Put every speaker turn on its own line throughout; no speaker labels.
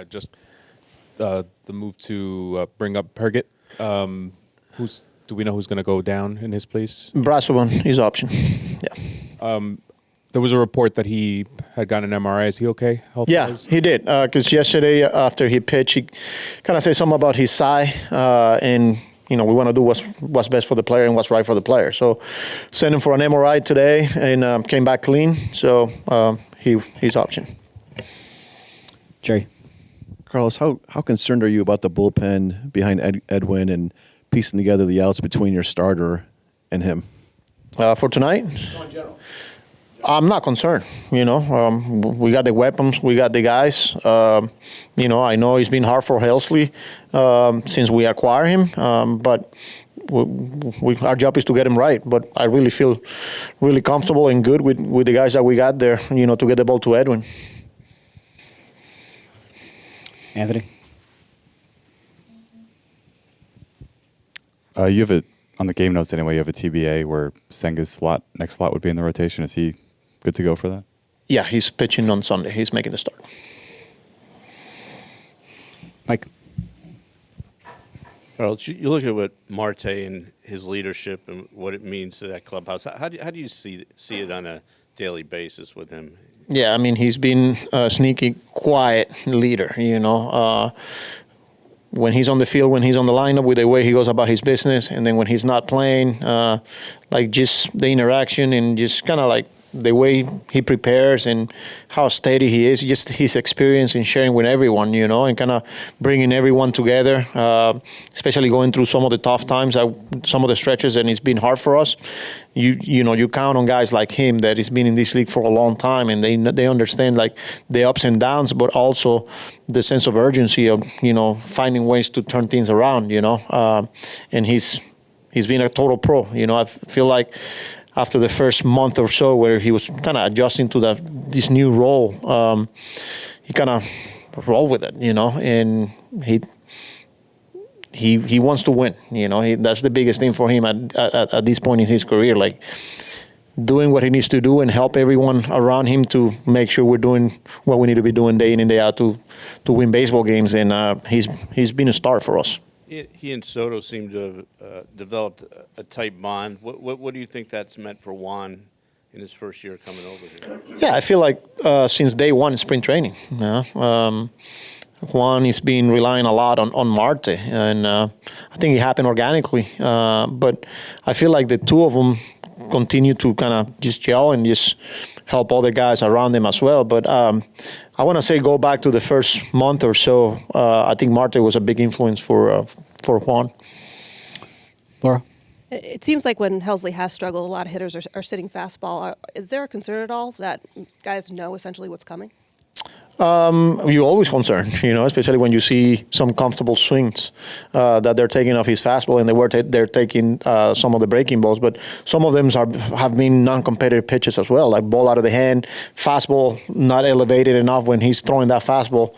Just the move to bring up Pergett. Do we know who's going to go down in his place?
Brazobán, his option. Yeah.
There was a report that he had gotten an MRI. Is he okay?
Yeah, he did. Because yesterday after he pitched, he kind of said something about his thigh, and we want to do what's best for the player and what's right for the player. So, sent him for an MRI today and came back clean. So his option.
Jerry.
Carlos, how concerned are you about the bullpen behind Edwin and piecing together the outs between your starter and him?
For tonight?
No, in general.
I'm not concerned. We got the weapons, we got the guys. I know it's been hard for Helsley since we acquired him, but our job is to get him right. But I really feel really comfortable and good with the guys that we got there, to get the ball to Edwin.
Anthony?
You have on the game notes anyway, you have a TBA where Senga's next slot would be in the rotation. Is he good to go for that?
Yeah, he's pitching on Sunday. He's making the start.
Mike?
Carlos, you look at what Marte and his leadership and what it means to that clubhouse. How do you see it on a daily basis with him?
Yeah, he's been a sneaky, quiet leader, when he's on the field, when he's on the lineup, with the way he goes about his business, and then when he's not playing, just the interaction and just kind of like the way he prepares and how steady he is, just his experience in sharing with everyone, and kind of bringing everyone together, especially going through some of the tough times, some of the stretches, and it's been hard for us. You count on guys like him that has been in this league for a long time, and they understand like the ups and downs, but also the sense of urgency of finding ways to turn things around. And he's been a total pro. I feel like after the first month or so, where he was kind of adjusting to this new role, he kind of rolled with it. And he wants to win. That's the biggest thing for him at this point in his career. Like doing what he needs to do and help everyone around him to make sure we're doing what we need to be doing day in and day out to win baseball games. And he's been a star for us.
He and Soto seem to have developed a tight bond. What do you think that's meant for Juan in his first year coming over here?
Yeah, I feel like since day one in spring training, Juan has been relying a lot on Marte, and I think it happened organically. But I feel like the two of them continue to kind of just gel and just help other guys around them as well. But I want to say go back to the first month or so. I think Marte was a big influence for Juan.
Laura?
It seems like when Helsley has struggled, a lot of hitters are sitting fastball. Is there a concern at all that guys know essentially what's coming?
You're always concerned, especially when you see some comfortable swings that they're taking off his fastball, and they're taking some of the breaking balls. But some of them have been non-competitive pitches as well, like ball out of the hand, fastball not elevated enough. When he's throwing that fastball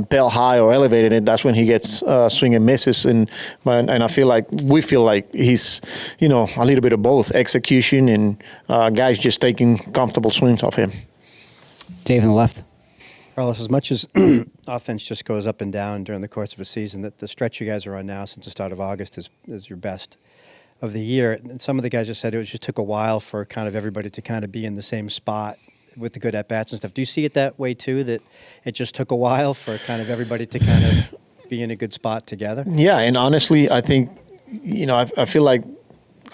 bell high or elevated it, that's when he gets swing and misses. And I feel like we feel like he's a little bit of both execution and guys just taking comfortable swings off him.
Dave on the left.
Carlos, as much as offense just goes up and down during the course of a season, that the stretch you guys are on now since the start of August is your best of the year. And some of the guys just said it just took a while for kind of everybody to kind of be in the same spot with the good at-bats and stuff. Do you see it that way too, that it just took a while for kind of everybody to kind of be in a good spot together?
Yeah, and honestly, I think, I feel like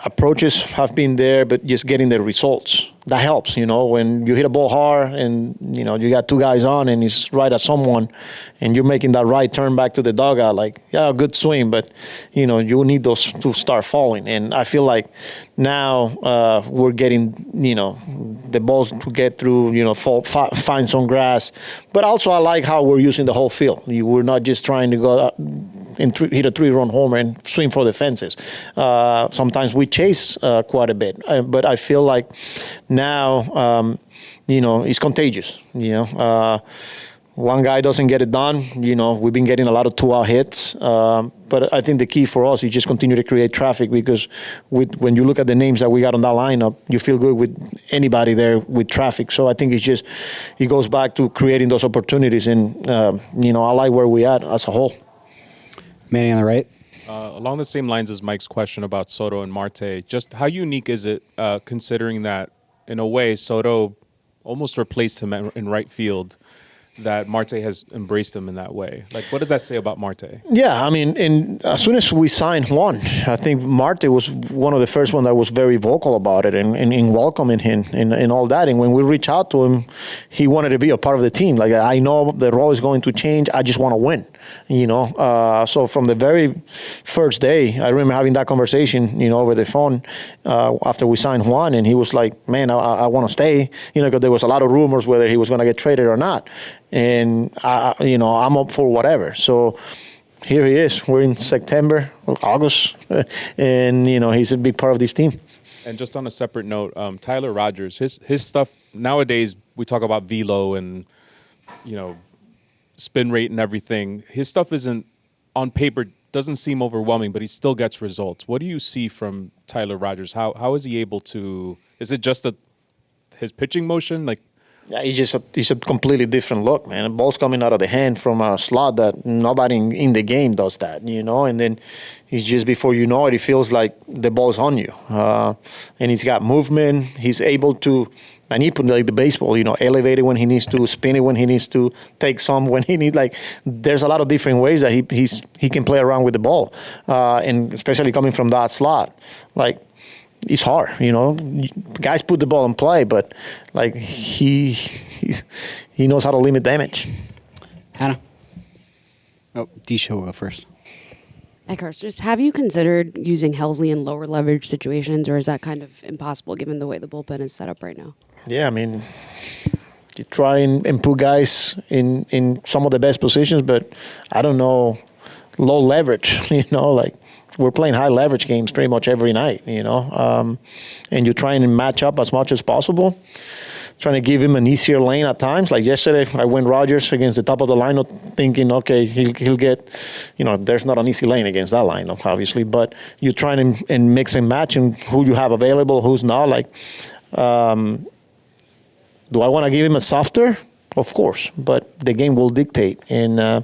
approaches have been there, but just getting the results, that helps, when you hit a ball hard and, you got two guys on and it's right at someone and you're making that right turn back to the dugout, like, yeah, good swing, but, you need those to start falling. And I feel like now we're getting, the balls to get through, find some grass. But also I like how we're using the whole field. We're not just trying to go out and hit a 3-run homer and swing for the fences. Sometimes we chase quite a bit, but I feel like now, it's contagious. one guy doesn't get it done. We've been getting a lot of 2-out hits. But I think the key for us is just continue to create traffic, because when you look at the names that we got on that lineup, you feel good with anybody there with traffic. So I think it goes back to creating those opportunities. And, I like where we at as a whole.
Manny on the right.
Along the same lines as Mike's question about Soto and Marte, just how unique is it, considering that, in a way, Soto almost replaced him in right field, that Marte has embraced him in that way? Like, what does that say about Marte?
Yeah, I mean, and as soon as we signed Juan, I think Marte was one of the first one that was very vocal about it and welcoming him and all that. And when we reached out to him, he wanted to be a part of the team. Like, I know the role is going to change. I just want to win, So from the very first day, I remember having that conversation, over the phone after we signed Juan, and he was like, man, I want to stay, because there was a lot of rumors whether he was going to get traded or not. And, I'm up for whatever. So here he is. We're in September, August, and, he's a big part of this team.
And just on a separate note, Tyler Rogers, his stuff, nowadays we talk about velo and, spin rate and everything. His stuff isn't, on paper, doesn't seem overwhelming, but he still gets results. What do you see from Tyler Rogers? How is he able to, is it just his pitching motion? Like,
yeah, he's a completely different look, man. The ball's coming out of the hand from a slot that nobody in the game does that, And then he's just, before you know it, it feels like the ball's on you. And he's got movement. He's able to manipulate the baseball, elevate it when he needs to, spin it when he needs to, take some when he needs. Like, there's a lot of different ways that he can play around with the ball, and especially coming from that slot, like. It's hard, Guys put the ball in play, but like he knows how to limit damage.
Hannah. Oh, Disha will go first.
Hi, Carlos. Just have you considered using Helsley in lower leverage situations, or is that kind of impossible given the way the bullpen is set up right now?
Yeah, I mean, you try and put guys in some of the best positions, but I don't know, low leverage, like. We're playing high leverage games pretty much every night, and you're trying to match up as much as possible, trying to give him an easier lane at times. Like yesterday, I went Rogers against the top of the lineup thinking, okay, he'll get, there's not an easy lane against that lineup, obviously, but you're trying to and mix and match and who you have available, who's not. Like, do I want to give him a softer? Of course, but the game will dictate, and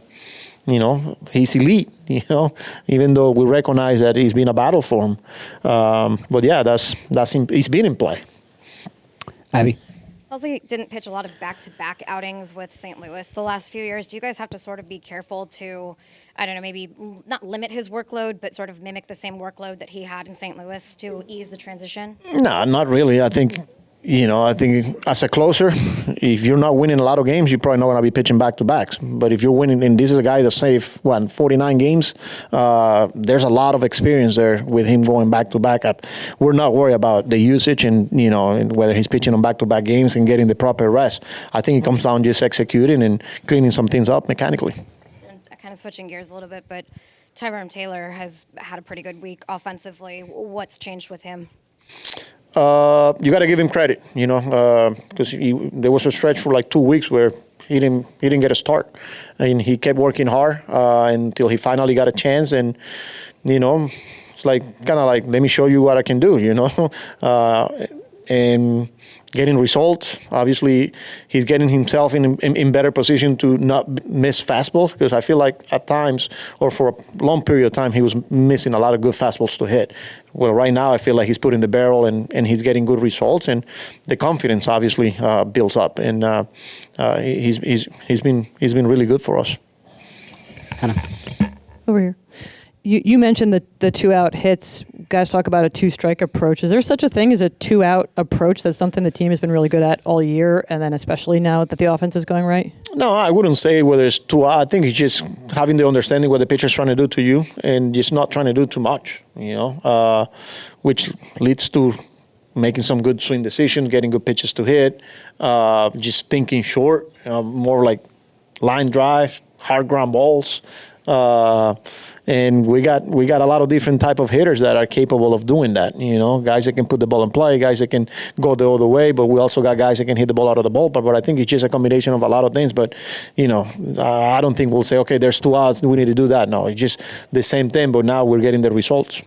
he's elite, even though we recognize that it's been a battle for him. But yeah, he's been in play.
Abby.
Helsley didn't pitch a lot of back-to-back outings with St. Louis the last few years. Do you guys have to sort of be careful to, I don't know, maybe not limit his workload, but sort of mimic the same workload that he had in St. Louis to ease the transition?
No, not really. I think as a closer, if you're not winning a lot of games, you're probably not going to be pitching back-to-backs. But if you're winning, and this is a guy that saved, 49 games, there's a lot of experience there with him going back-to-back. We're not worried about the usage and whether he's pitching on back-to-back games and getting the proper rest. I think it comes down just executing and cleaning some things up mechanically.
And kind of switching gears a little bit, but Tyrone Taylor has had a pretty good week offensively. What's changed with him?
You got to give him credit, because there was a stretch for like 2 weeks where he didn't get a start, and he kept working hard until he finally got a chance. And it's like kind of like, let me show you what I can do, and getting results. Obviously, he's getting himself in better position to not miss fastballs, because I feel like at times, or for a long period of time, he was missing a lot of good fastballs to hit. Well, right now I feel like he's putting the barrel and he's getting good results, and the confidence obviously builds up, and he's been really good for us.
Hannah.
Over here. You mentioned the 2-out hits. Guys talk about a 2-strike approach. Is there such a thing as a 2-out approach? That's something the team has been really good at all year, and then especially now that the offense is going right?
No, I wouldn't say whether it's 2-out. I think it's just having the understanding what the pitcher's trying to do to you and just not trying to do too much, which leads to making some good swing decisions, getting good pitches to hit, just thinking short, more like line drive, hard ground balls. And we got a lot of different type of hitters that are capable of doing that. Guys that can put the ball in play, guys that can go the other way, but we also got guys that can hit the ball out of the ballpark. But I think it's just a combination of a lot of things. But I don't think we'll say, okay, there's 2 outs, we need to do that. No, it's just the same thing, but now we're getting the results.